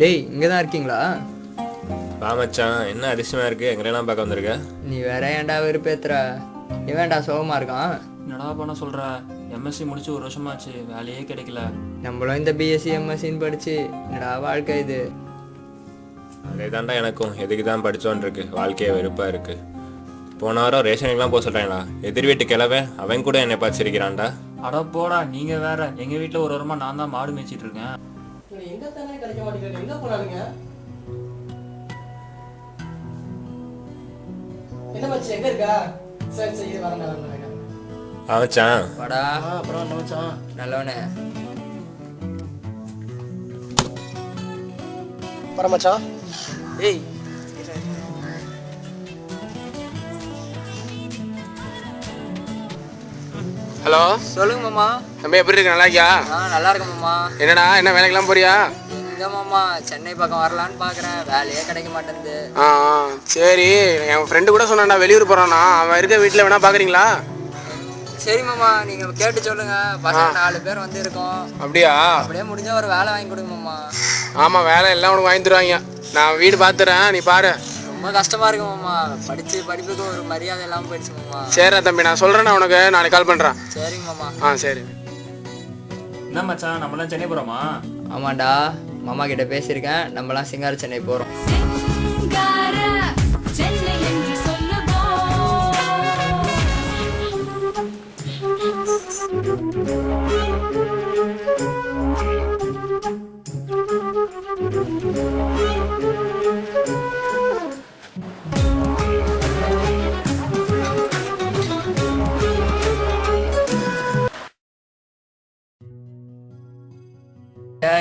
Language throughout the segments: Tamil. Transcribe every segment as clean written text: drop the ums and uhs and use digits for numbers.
டேய் இங்கே தான் இருக்கீங்களா? வா மச்சான், என்ன அதிசயமா இருக்கு, எங்களையெல்லாம் பார்க்க வந்திருக்க? நீ வேற ஏன்டா வெறுப்பேத்துற? இவன்டா சோகமா இருக்கான். என்னடா பண்ண சொல்கிற? எம்எஸ்சி முடிச்சு ஒரு வருஷமாச்சு, வேலையே கிடைக்கல. நம்மளும் இந்த பிஎஸ்சி எம்எஸ்சின்னு படிச்சு என்னடா வாழ்க்கை இது. அதே தான்டா எனக்கும், எதுக்கு தான் படித்தோன் இருக்கு, வாழ்க்கையே வெறுப்பாக இருக்கு. போன வாரம் ரேஷனுக்குலாம் போக சொல்கிறாங்களா, எதிர் வீட்டு கிளவே அவன் கூட என்னை பார்த்து சிரிக்கிறான்டா. அட போடா, நீங்கள் வேற. எங்கள் வீட்டில் ஒரு வாரமாக நான் தான் மாடு மேய்ச்சிட்டு இருக்கேன். எங்க தானே கிடைக்க மாட்டேங்குது, எங்க போனாலுங்க? என்ன மச்சி, எங்க இருக்கா? சரி சரி, இது வரேன். மச்சான் வாடா. அப்புறம் என்ன மச்சான்? நல்லவனே. வர மச்சான். ஏய் ஹலோ, சொல்லுங்க மாமா. தம்பி எப்படி இருக்கு? நல்லா இருக்கியா? நல்லா இருக்கேன் மாமா. என்னடா, என்ன வேலைக்கெல்லாம் போறியா? எங்க மாமா, சென்னை பக்கம் வரலான்னு பார்க்குறேன், வேலையே கிடைக்க மாட்டேங்குது. சரி, என் ஃப்ரெண்டு கூட சொன்னான்டா, வெளியூர் போகிறான்னா, அவன் இருக்க வீட்டில் வேணா பார்க்குறீங்களா? சரி மாமா, நீங்க கேட்டு சொல்லுங்க. பசங்க 4 பேர் வந்து இருக்கோம். அப்படியா? அப்படியே முடிஞ்ச ஒரு வேலை வாங்கி கொடுங்க மாமா. ஆமாம், வேலை எல்லாம் உனக்கு வாங்கி தருவாங்க. நான் வீடு பார்த்துறேன், நீ பாரு. ரொம்ப கஷ்டமா இருக்கு மாமா, படிப்புக்கு ஒரு மரியாதை இல்லாமல் போயிடுச்சு மாமா. சரிடா தம்பி, நான் சொல்கிறேன், நான் உனக்கு நாளைக்கு கால் பண்ணுறேன். சரிங்க மாமா. சரி. என்ன மச்சான், நம்மளாம் சென்னை போகிறோமா? ஆமாண்டா, மாமா கிட்ட பேசியிருக்கேன், நம்மலாம் சிங்கார சென்னை போகிறோம்.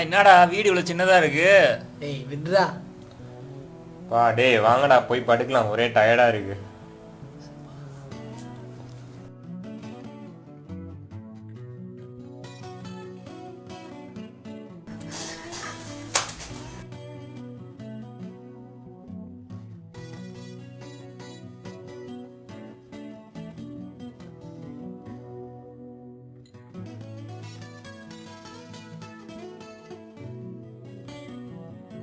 என்னடா வீடு இவ்வளோ சின்னதாக இருக்கு? டேய் விட்றா. வா டேய், வாங்கடா போய் படுக்கலாம், ஒரே டயர்டாக இருக்கு.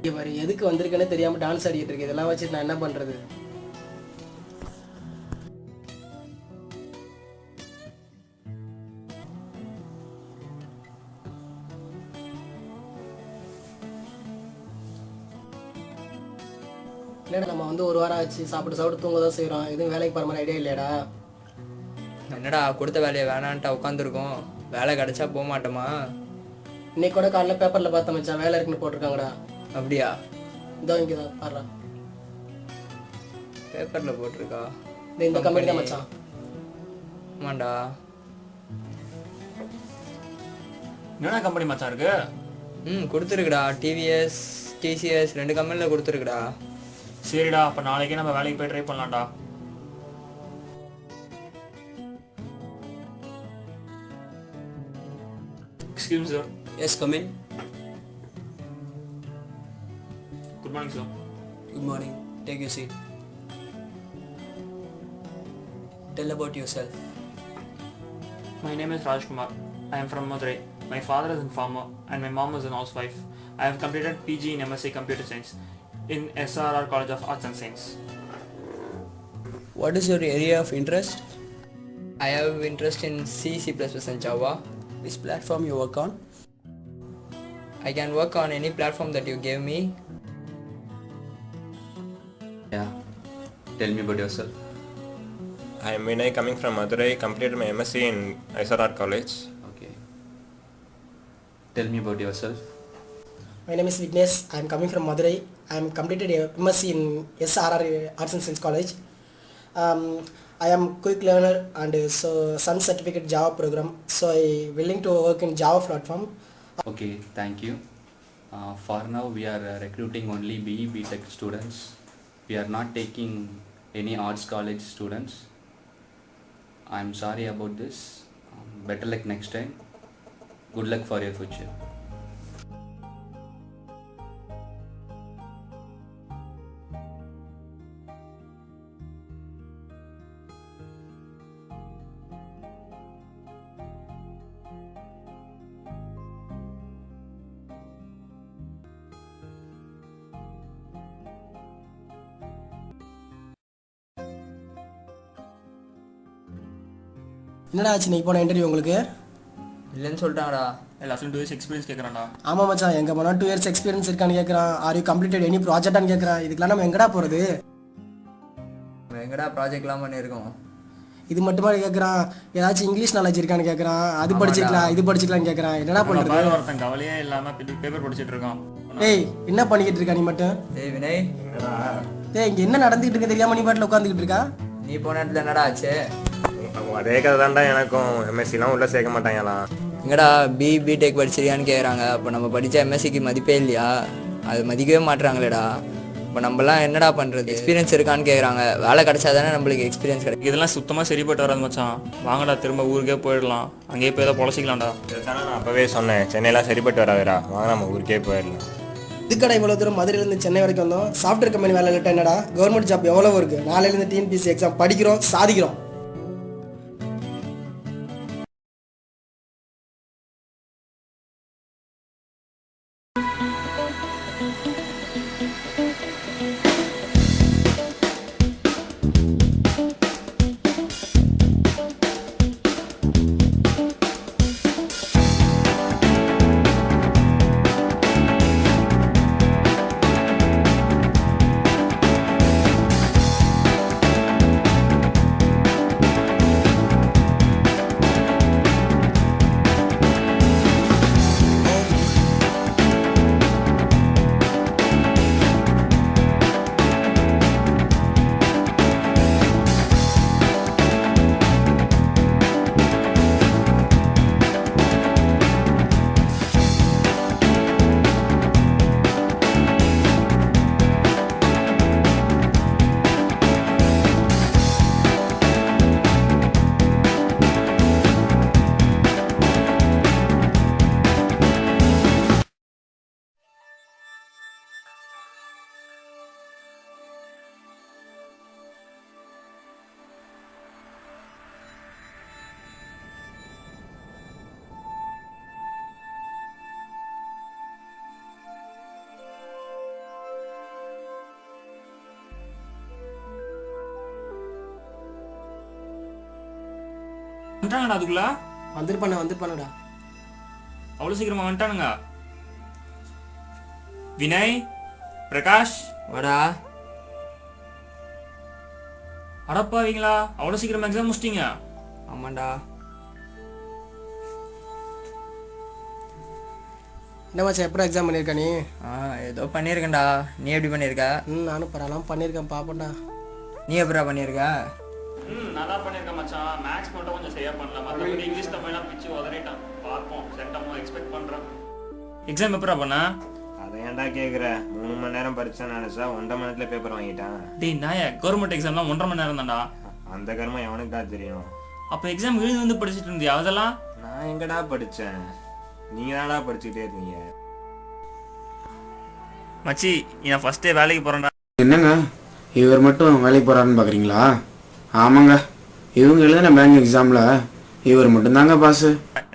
இங்க பாரு, எதுக்கு வந்திருக்கேன்னு தெரியாம டான்ஸ் ஆடிட்டு இருக்கு. இதெல்லாம் வச்சுட்டு நான் என்ன பண்றது? இல்லைடா, நம்ம வந்து ஒரு வாரம் ஆச்சு, சாப்பிட்டு தூங்க தான் செய்கிறோம். எதுவும் வேலைக்கு போகிற மாதிரி ஐடியா இல்லையாடா? என்னடா, கொடுத்த வேலையை வேணான்ட்டு உட்காந்துருக்கோம், வேலை கிடைச்சா போக மாட்டோமா? இன்னைக்கு கூட காலைல பேப்பரில் பார்த்த மச்சான், வேலை இருக்குன்னு போட்டிருக்காங்கடா. அப்படியா? இதோ இங்கே தான் பாடுறா. பேப்பரில் போட்டிருக்கா? இந்த கம்பெனி தான் மச்சான். ஆமாண்டா. என்னடா கம்பெனி மச்சான் இருக்கு? கொடுத்துருக்குடா, டிவிஎஸ் டிசிஎஸ் 2 கம்பெனியில் கொடுத்துருக்குடா. சரிடா, அப்போ நாளைக்கே நம்ம வேலைக்கு போய் try பண்ணலாம்டா. Excuse me, sir. Yes, come in. Good morning, sir. Good morning. Take your seat. Tell about yourself. My name is Rajkumar. I am from Madurai. My father is a farmer and my mom is a housewife. I have completed PG in MSc Computer Science in SRR College of Arts and Science. What is your area of interest? I have interest in C, C++ and Java. Which platform you work on? I can work on any platform that you gave me. Yeah. Tell me about yourself. I am Vinay, coming from Madurai, completed my MSc in SRR College. Okay. Tell me about yourself. My name is Vignesh. I am coming from Madurai. I am completed a MSc in SRR Arts and Science College. I am quick learner and so some certificate Java program. So I willing to work in Java platform. Okay, thank you. For now, we are recruiting only BE BTech students. We are not taking any arts college students. I am sorry about this. Better luck next time. Good luck for your future. என்னடா ஆச்சு நீ போன இன்டர்வியூ உங்களுக்கு? இல்லைன்னு சொல்லிட்டாங்கடா. எல்லாத்துலையும் 2 years எக்ஸ்பீரியன்ஸ் கேட்குறான்டா. ஆமாம் மச்சான், எங்கே போனால் 2 years எக்ஸ்பீரியன்ஸ் இருக்கான்னு கேட்குறான். ஆர் யூ கம்ப்ளீட்டட் எனி ப்ராஜெக்டான்னு கேட்குறான். இதுக்கெல்லாம் நம்ம எங்கடா போகிறது? நம்ம எங்கடா ப்ராஜெக்ட்லாம் பண்ணியிருக்கோம்? இது மட்டுமா கேட்குறான். ஏதாச்சும் இங்கிலீஷ் நாலேஜ் இருக்கான்னு கேட்குறான். அது படிச்சுக்கலாம் இது படிச்சுக்கலான்னு கேட்குறான். என்னடா பண்ணுறது? ஒருத்தன் கவலையே இல்லாமல் பேப்பர் படிச்சுட்டு இருக்கான். ஏய் என்ன பண்ணிக்கிட்டு இருக்கா நீ மட்டும்? டேய் வினய், ஏய் இங்கே என்ன நடந்துகிட்டு இருக்கு தெரியாமல் நீ பாட்டில் உட்காந்துக்கிட்டு இருக்கா? நீ போன இடத்துல என்னடா ஆச்சு? அதே கதை தான்டா எனக்கும். எம்எஸ்சிலாம் உள்ளே சேர்க்க மாட்டாங்களாம். எங்கடா பிடெக் படிச்சிருக்கியான்னு கேட்குறாங்க. அப்போ நம்ம படித்த எம்எஸ்சிக்கு மதிப்பே இல்லையா? அது மதிக்கவே மாட்டுறாங்களேடா. இப்போ நம்மலாம் என்னடா பண்ணுறது? எக்ஸ்பீரியன்ஸ் இருக்கான்னு கேட்குறாங்க. வேலை கிடச்சா தானே நம்மளுக்கு எக்ஸ்பீரியன்ஸ் கிடைக்கும். இதெல்லாம் சுத்தமாக சரிப்பட்டு வராது மச்சான். வாங்கடா திரும்ப ஊருக்கே போயிடலாம். அங்கேயே போய் ஏதோ பொழைச்சிக்கலாம்டா. இதுதானே நான் அப்போவே சொன்னேன், சென்னையெல்லாம் சரிப்பட்டு வராதுடா, வாங்க நம்ம ஊருக்கே போயிடலாம். இதுக்கடா இவ்வளோ தூரம் மதுரையிலேருந்து சென்னை வரைக்கும் வந்தோம். சாஃப்ட்வேர் கம்பெனி வேலை இல்லட்டா என்னடா? கவர்மெண்ட் ஜாப் எவ்வளோ இருக்குது? நாளையிலேருந்து டிஎன்பிஎஸ்சி எக்ஸாம் படிக்கிறோம், சாதிக்கிறோம். வந்துட்டாங்கடா அதுக்குள்ள. வந்துருப்பானடா. அவ்வளோ சீக்கிரமா வந்துட்டானுங்க. வினய், பிரகாஷ், வாடா. அடப்பாவீங்களா, அவ்வளோ சீக்கிரமா எக்ஸாம் முடிச்சிட்டீங்க? ஆமாண்டா. என்ன மச்சான் எப்போ எக்ஸாம் பண்ணியிருக்கா நீ? ஏதோ பண்ணியிருக்கேன்டா. நீ எப்படி பண்ணியிருக்க? நானும் பரவாயில்லாம பண்ணியிருக்கேன், பாப்போண்டா. நீ எப்படா பண்ணியிருக்க? நல்லா பண்ணியிருக்கேன் மச்சான். மேக்ஸ் மட்டும் கொஞ்சம் சரியா பண்ணலாம். மற்றபடி இங்கிலீஷ் தமிழ்லாம் பிச்சு உதறிட்டான். பார்ப்போம், சென்டமும் எக்ஸ்பெக்ட் பண்ணுறேன். எக்ஸாம் எப்படா பண்ண? அதை ஏன்டா கேட்குற? 3 மணி நேரம் படிச்சேன்னு நினச்சா 1.5 மணி நேரத்தில் பேப்பர் வாங்கிட்டான். டேய் நாய, கவர்மெண்ட் எக்ஸாம்லாம் 1.5 மணி நேரம் தான்டா. அந்த கர்மம் எவனுக்கு தான் தெரியும். அப்போ எக்ஸாம் எழுதி வந்து படிச்சுட்டு இருந்தியா? அதெல்லாம் நான் எங்கடா படித்தேன், நீங்கள் தான்டா படிச்சுக்கிட்டே இருந்தீங்க. மச்சி, நான் ஃபர்ஸ்ட் டே வேலைக்கு போகிறேன்டா. என்னங்க இவர் மட்டும் வேலைக்கு போகிறாருன்னு பார்க்குறீங்களா? ஆமாங்க, இவங்க எழுதின பேங்க் எக்ஸாமில் இவர் மட்டும்தாங்க பாஸு.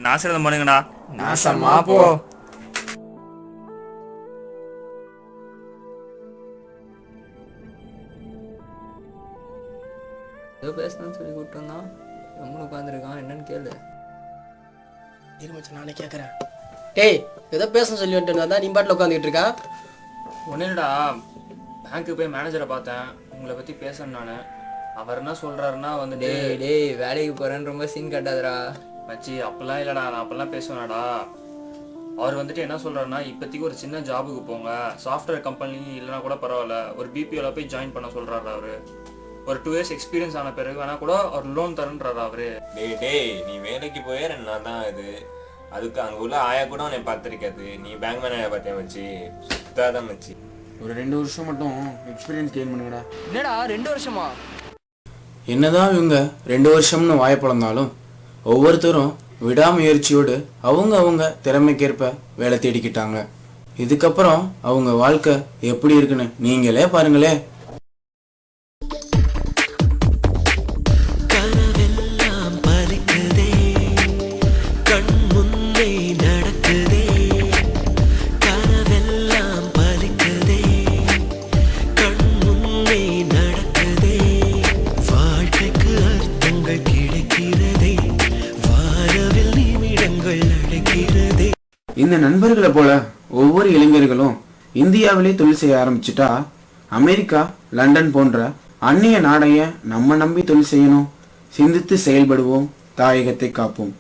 நாசம் பண்ணுங்கடா. நாசமா போ. ஏதோ பேசணும்னு சொல்லி கூப்பிட்டு வந்தான். ரொம்ப உட்காந்துருக்கான், என்னன்னு கேளு. இரு மச்சான் நானே கேட்குறேன். டேய் ஏதோ பேசணும்னு சொல்லி வந்துட்டு வந்தா நீ பாட்டில் உட்காந்துக்கிட்டு இருக்கா? ஒன்றும் இல்லைடா, பேங்க்கு போய் மேனேஜரை பார்த்தேன். உங்களை பற்றி பேசணும் நான். அவர் என்ன சொல்கிறாருன்னா வந்துட்டு, டேய் வேலைக்கு போகிறேன்னு ரொம்ப சீன் கட்டாதடா. மச்சி அப்பெல்லாம் இல்லைடா, நான் அப்பெல்லாம் பேசுவேனாடா. அவர் வந்துட்டு என்ன சொல்கிறாருன்னா, இப்போதைக்கு ஒரு சின்ன ஜாபுக்கு போங்க, சாஃப்ட்வேர் கம்பெனி இல்லைனா கூட பரவாயில்ல, ஒரு பிபிஓவில் போய் ஜாயின் பண்ண சொல்கிறாரு அவர். ஒரு 2 years எக்ஸ்பீரியன்ஸ் ஆன பிறகு வேணால் கூட அவர் லோன் தருன்றாரு அவர். டேய் நீ வேலைக்கு போயே 2 நாள் தான் இது. அதுக்கு அங்கே உள்ள ஆயா கூட உன்னை பார்த்துருக்காது. நீ பேங்க் மேனேஜர் பார்த்தேன் மச்சி, சுத்தாதான் மச்சி. ஒரு 2 வருஷம் மட்டும் எக்ஸ்பீரியன்ஸ் கெயின் பண்ணுங்கடா. என்னடா 2 வருஷமா? என்னதான் இவங்க 2 வருஷம்னு வாய்ப்பிழந்தாலும் ஒவ்வொருத்தரும் விடாமுயற்சியோடு அவங்க திறமைக்கேற்ப வேலை தேடிக்கிட்டாங்க. இதுக்கப்புறம் அவங்க வாழ்க்கை எப்படி இருக்குன்னு நீங்களே பாருங்களே. வாழ்க்கைக்கு அர்த்தங்கள் கிடைக்கிறதே. எங்கள் நண்பர்களை போல ஒவ்வொரு இளைஞர்களும் இந்தியாவிலே தொழில் செய்ய ஆரம்பிச்சிட்டா அமெரிக்கா, லண்டன் போன்ற அந்நிய நாடைய நம்ம நம்பி தொழில் செய்யணும். சிந்தித்து செயல்படுவோம், தாயகத்தை காப்போம்.